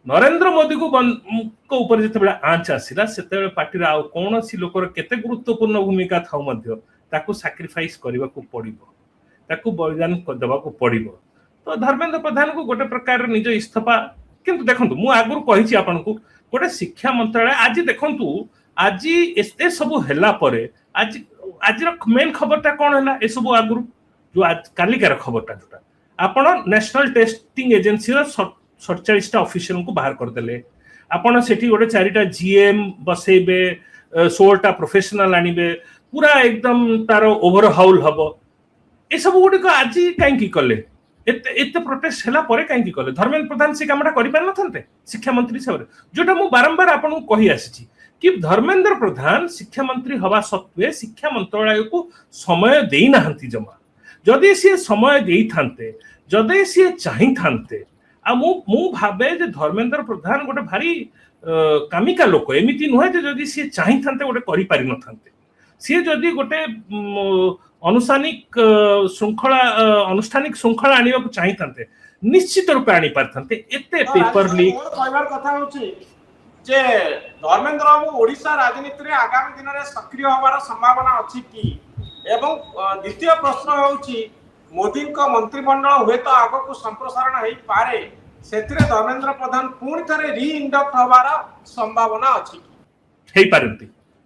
नरेंद्र मोदी को ऊपर जिते आंच आसला से पार्टी आउ कौन सी लोकर केते गुरुत्वपूर्ण भूमिका थाउ मध्य ताकू सैक्रिफाइस करने को पड़िबो ताकू बलिदान देवा को पड़िबो। तो धर्मेंद्र प्रधान को गोटे प्रकार निज इस्तीफा किंतु देखंतु मु आगुर कहिछि आपनकू गोटे शिक्षा मंत्रालय आज देखंतु आज एते सब हैला परे आज आज मेन खबरटा कौन है ए सब आगुर जो आज कालिकार खबरटा जोटा आपण नेशनल टेस्टिंग एजेंसी रो 47 ऑफिशियल को बाहर कर देले आपण सेठी गोटे 4टा जीएम बसेबे 16टा प्रोफेशनल आनिबे पूरा एकदम तार ओवरहाउल हबो ए सब गुडी को आज काई की कले एते प्रोटेस्ट हैला परे काई की कले धर्मेंद्र प्रधान से कामटा करि पार नथनते शिक्षा मंत्री सेवरे जोटा मु बारंबार आपण को कहि आसी कि धर्मेंद्र प्रधान शिक्षा मंत्री हवा सत्वे शिक्षा मंत्रालय को समय देई नाहंती जमा जदि सी समय देई थांते जदि सी चाहि थांते आ मु भाबे जे धर्मेंद्र प्रधान गोटे भारी कामिका लोक एमिति नुहे जे जदि सी चाहि थांते गोटे करि पारि न थांते सी जदि गोटे अनुष्ठानिक श्रृंखला आनिबा को चाहि थांते निश्चित रूप आनी पारथांते एते पेपर लीक कहबार कथा होची जे धर्मेंद्र बाबू ओडिशा राजनीति रे आगामी दिन रे सक्रिय होबार संभावना अछि कि एवं द्वितीय प्रश्न होची मोदी को मंत्रिमंडल हुए तो आग को संप्रसारण हेई पारे सेतिरे धर्मेंद्र प्रधान पूर्ण थरे री इंडक्ट होबार संभावना अछि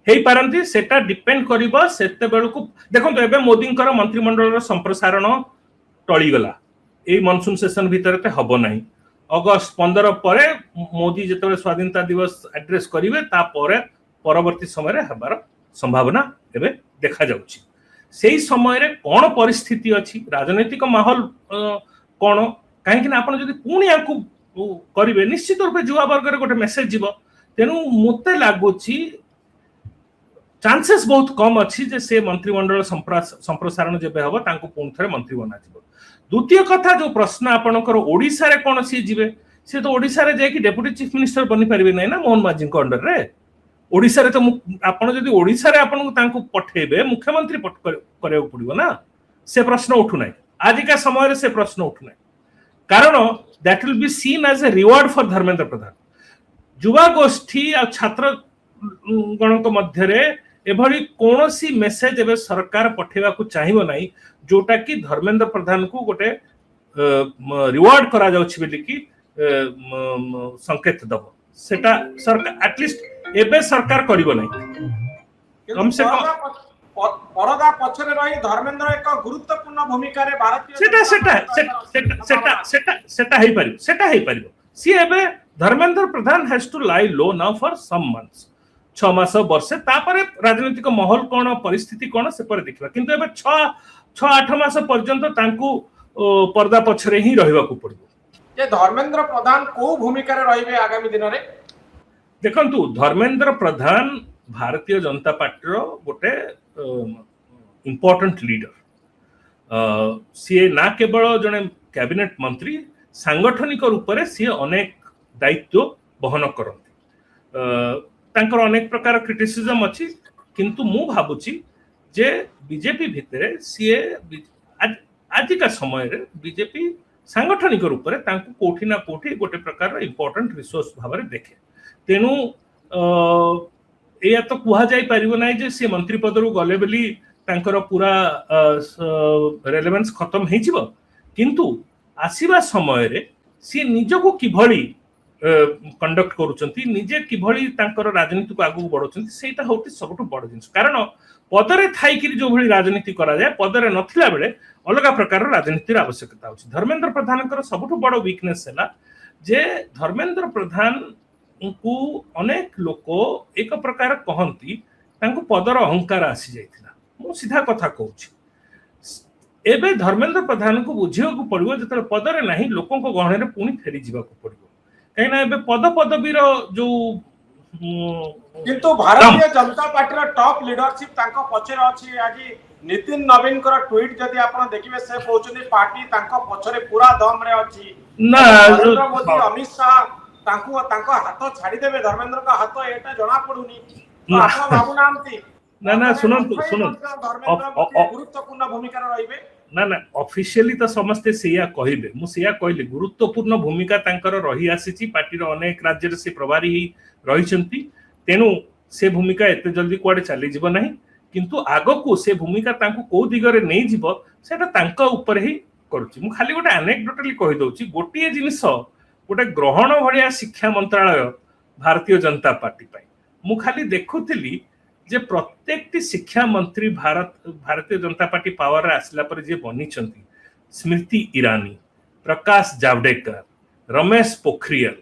हेई पारंती सेटा डिपेंड करिबो सेते बेल को देखंतु एबे मोदी कर मंत्रिमंडल रो संप्रसारण टळी गला ए मानसून सेशन भीतर ते हबो नाही अगस्त 15 परे मोदी जेतबे स्वाधीनता दिवस एड्रेस करिवे ता परे परवर्ती समय रे हबार संभावना एबे देखा जाउची सेही समय रे कोन परिस्थिति अछि राजनीतिक माहौल कोन काहे कि आपण जदी पुणी आकु करिवे निश्चित रूप युवा वर्ग रे गोटे मेसेज जीवो तेनु मते लागुची चांसेस बहुत कम अच्छी जे से मंत्रिमंडल संप्रसारण जेबे हबो तांको पुन थरे मंत्री बना जिवो। द्वितीय कथा जो प्रश्न आपनकर ओडिसा रे कोन सी जिवे से तो ओडिसा रे जे कि डेप्यूटी चीफ मिनिस्टर बनि परिबे नै ना मोहन माझी को अंडर रे ओडिसा रे तो आपण जदी ओडिसा रे आपन तांको पठेबे मुख्यमंत्री पट करे पड़िबो ना से प्रश्न उठु नै आजिका समय रे से प्रश्न उठु नै कारण that will be seen as a reward for Dharmendra Pradhan युवा गोष्ठी आ छात्र गणक मध्य रे एभली कोनोसी मेसेज एबे सरकार पठेवा को चाहिबो नाही जोटा कि धर्मेंद्र प्रधान को गोटे रिवार्ड करा जाउछि बेली कि संकेत दबो सेटा सरकार एटलीस्ट एबे सरकार करिवो नाही कम से कम परदा पछरे रही धर्मेंद्र एक गुरुत्वपूर्ण भूमिका रे भारतीय सेटा हेई परिबो सी एबे Dharmendra Pradhan has to lie low now for some months 6 मास वर्षे तापरे राजनीतिक माहौल कोन परिस्थिति कोन से पर देखिबा किंतु एबे 6-8 मास पर्यंत तांकू पर्दा पछरे ही रहबा को पड़िबो जे धर्मेंद्र प्रधान को भूमिका रे रहिबे आगामी दिन रे देखंतु धर्मेंद्र प्रधान भारतीय जनता पार्टी रो गोटे इंपोर्टेंट लीडर सी ना केवल जने कैबिनेट मंत्री सांगठनिक रूप रे सी अनेक दायित्व बहन करते तांकर अनेक प्रकार क्रिटिसिज्म अछि किंतु मु भाबुची जे बीजेपी भितरे सीए आजिका समय रे बीजेपी सांगठनिक रूप रे तांको कोठी ना कोठी गोटे प्रकार इंपोर्टेंट रिसोर्स भाबरे देखे तेनु एया तो कुहा जाई परिबो नाही जे से मंत्री पद रु गले बेली तांकर पूरा रेलेवेंस खत्म हेइ जिवो किंतु आसीबा समय रे सी निजको किभली कंडक्ट करूचंती निजे किभली तांकर राजनीति को आगु बढ़उचंती सेटा होती सबटु बड़ जिंस कारण पदरे थाई कि जो भली राजनीति करा जाय पदरे नथिला बेले अलग प्रकार राजनीति आवश्यकता होची धर्मेंद्र प्रधान कर सबटु बड़ वीकनेस हैला जे धर्मेंद्र प्रधान को अनेक लोक एक प्रकार कहंती तांको पदर अहंकार आसी जायतिला मु सीधा कथा कहूची एबे धर्मेंद्र प्रधान को बुझियो को पड़िबो जतले पदरे नाही लोकन को गहणे रे पुनी फेरी जीवा को पड़िबो कहीं एबे पद पदवीर जो किंतु भारतीय जनता पार्टी रो टॉप लीडरशिप तांको पछरे अछि आज नितिन नवीन कर ट्वीट जदी आपण देखिबे से कहउछनी पार्टी तांको पछरे पूरा दम रे अछि ना नरेंद्र मोदी अमित शाह तांको हाथ छाड़ी देबे धर्मेंद्र का हाथ एटा जणा पडुनी आपण बाबू नामती ना सुनंतु धर्मेंद्र गुरुत्वपूर्ण भूमिका रहिबे ना ना ऑफिशियली तो समस्ते सेया कहिबे मु सेया कहली गुरुत्वपूर्ण भूमिका तांकर रही आसीची पार्टी रो अनेक राज्य रे से प्रभारी ही रहिसंती तेनु से भूमिका एते जल्दी कुआडे चली जीव नाही किंतु आगो को से भूमिका तांको को दिगरे नै जीव सेटा तांका ऊपर ही करूची मु खाली गोटे एनेक्डोटली कहि दउची गोटिए जिनिस गोटे ग्रहण भलिया शिक्षा मंत्रालय भारतीय जनता पार्टी पाई मु खाली देखुथिली जे प्रत्येकटी शिक्षा मंत्री भारतीय जनता पार्टी पावर रे आसला पर जे बनी छंती स्मृति ईरानी प्रकाश जावड़ेकर रमेश पोखरियाल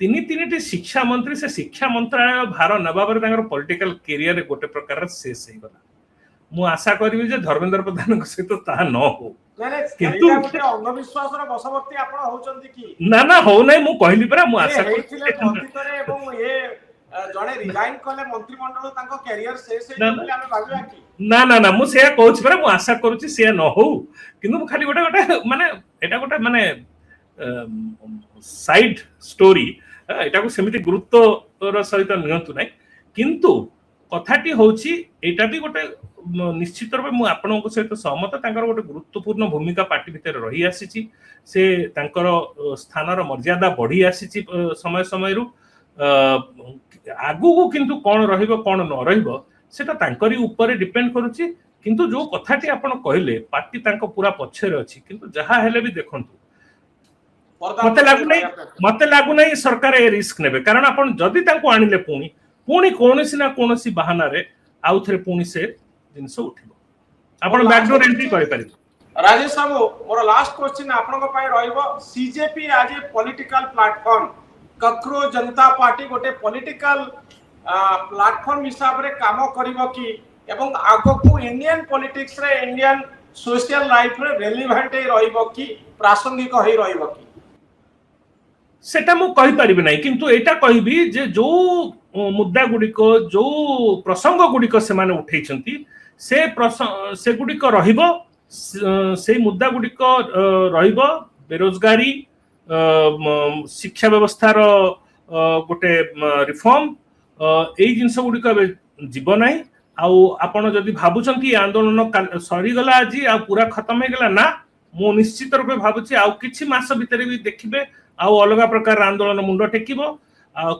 तीन शिक्षा मंत्री से शिक्षा मंत्रालय भार नबा पर पॉलिटिकल कैरियर गोटे प्रकार शेष हो गला मु आशा करिवि जे धर्मेंद्र प्रधान सहित ता न हो किंतु अंधविश्वास रो बसवर्ती आपण होचंती की ना ना हो नै मु कहली परा मु आशा करथिले अतीतरे एवं ये जणे रिजाइन कले मंत्रिमंडल तांको कैरियर शेष हे बोली हमें भाबिया की ना ना ना मु से कहउछ परा मु आशा करूची से न हो किंतु मु खाली गोटे माने एटा गोटे माने साइड स्टोरी एटा को सेमिति गुरुत्व रो सहित नियंतु नै किंतु कथाटी होची एटा भी गोटे निश्चित रूप मु आपनक सहित सहमत तांकर गोटे गुरुत्वपूर्ण भूमिका पार्टी भितर रही आसीची से तांकर स्थान रो मर्यादा बढ़ी आसीची समय समय रु आगु को किंतु कोन रहिबो कोन न रहिबो सेटा तांकरी ऊपर डिपेंड करूची किंतु जो कथाटी आपण कहले पार्टी तांको पूरा पछे रे अछि किंतु जहा हेले भी देखंतु मते लागु नै सरकार ए रिस्क नेबे कारण आपण जदी तांको आनिले पुणी कोनसी ना कोनसी बहाना रे आउ थरे पुणी से जिनसो उठिबो आपण बैकडोर एंट्री करि परिबो राजेश बाबू मोर लास्ट क्वेश्चन आपन को पाई रहइबो CJP as a political platform ककरो जनता पार्टी गोटे पॉलिटिकल प्लेटफॉर्म हिसाब रे काम करिवो की एवं आगो को इंडियन पॉलिटिक्स रे इंडियन सोशल लाइफ रे रेलेवेंट रहइबो की प्रासंगिक होई रहइबो की सेटा मु कहि परिबे नै किंतु एटा कहिबी जे जो मुद्दा गुडिको जो प्रसंग गुडिको से माने उठैछंती से गुडिको रहिबो से मुद्दा गुडिको रहिबो बेरोजगारी शिक्षा व्यवस्था रो गोटे रिफॉर्म एई जिंस गुडिको जीव नै आउ आपण जदी भाबुछंती आंदोलन सरी गला आज आ पूरा खत्म हे गला ना मु निश्चित रूपे भाबुची आउ किछि मास भितरे भी देखिबे आउ अलग प्रकार आंदोलन मुंड टेकिबो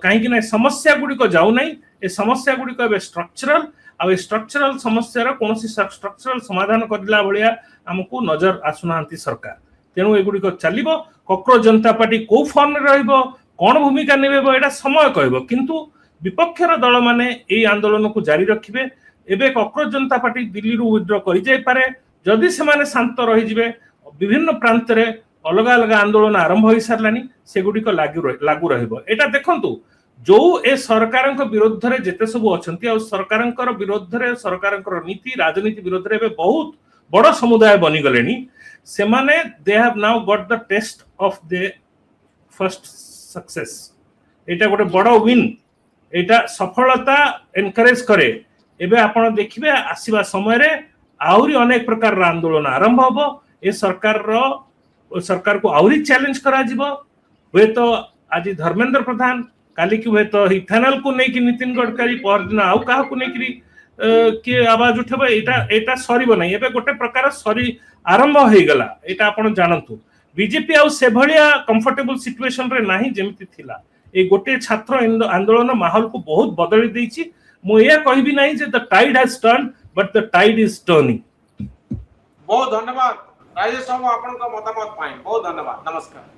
कहीं ना समस्या गुड़िक जाऊ ना ए समस्या गुड़िक स्ट्रक्चरल आ स्ट्रक्चरल समस्या कौन स्ट्रक्चरल समाधान करला भलिया हमको नजर आसुना सरकार तेणु एगुड़िक चलो कॉकरोच जनता पार्टी कौ फॉर्म रहिबो कौन भूमिका नेबो एटा समय कहबो किंतु विपक्षर दल माने ए आंदोलन को जारी रखिबे एबे कॉकरोच जनता पार्टी दिल्ली रु विड्रॉ करि जाय पारे जदि से माने शांत रहि जिवे विभिन्न प्रांत रे अलग अलग आंदोलन आरंभ हो सारानी से गुडिक लागू रहिबो एटा देखंतु जो ए सरकार विरोध रे जेते सब अछंती आ सरकार विरोध रे सरकार नीति राजनीति विरोध रे बहुत बड़ समुदाय बनी गलेनी से माने they have now got the taste of the first success एटा गोटे बड़ विन एटा सफलता एनकरेज करे एबे आपण देखिबे आसीबा समय रे आउरी अनेक प्रकार आंदोलन आरंभ होबो ए सरकार को आउरी चैलेंज करा जिवो हुए तो आज धर्मेंद्र प्रधान काली की हुए तो इथेनॉल को नहीं कि नितिन गडकरी पर दिन आउ कहा को नहीं कि के आवाज उठेबो एटा सरीबो नहीं एबे गोटे प्रकार सरी आरंभ हो गला एटा आपण जानंतु बीजेपी आउ से भलिया कंफर्टेबल सिचुएशन रे नाही जेमिति थिला ए गोटे छात्र आंदोलन माहौल को बहुत बदली देछि मु या कहबी नाही जे the tide has turn but the tide is turning बहुत धन्यवाद राजेश बाबू आपन का मतामत पाए बहुत धन्यवाद नमस्कार।